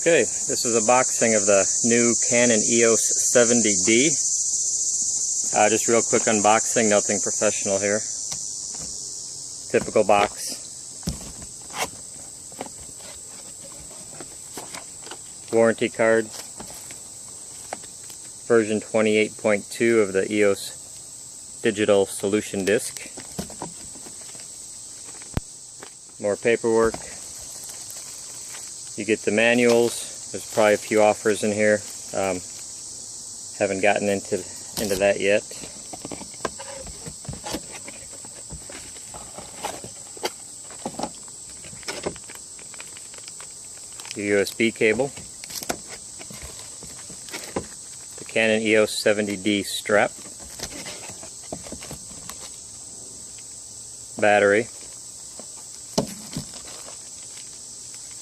Okay, this is a boxing of the new Canon EOS 70D. Just real quick unboxing, nothing professional here. Typical box. Warranty card. Version 28.2 of the EOS digital solution disc. More paperwork. You get the manuals. There's probably a few offers in here. Haven't gotten into that yet. Your USB cable. The Canon EOS 70D strap. Battery.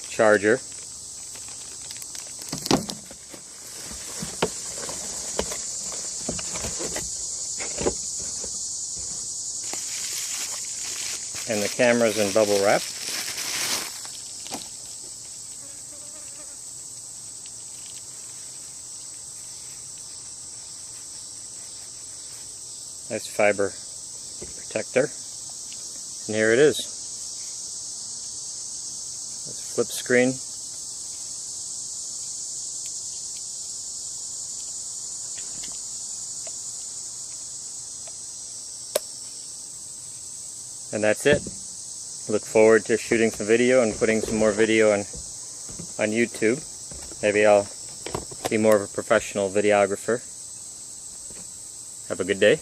Charger. And the camera's in bubble wrap. Nice fiber protector. And here it is. Let's flip screen. And that's it. Look forward to shooting some video and putting some more video on YouTube. Maybe I'll be more of a professional videographer. Have a good day.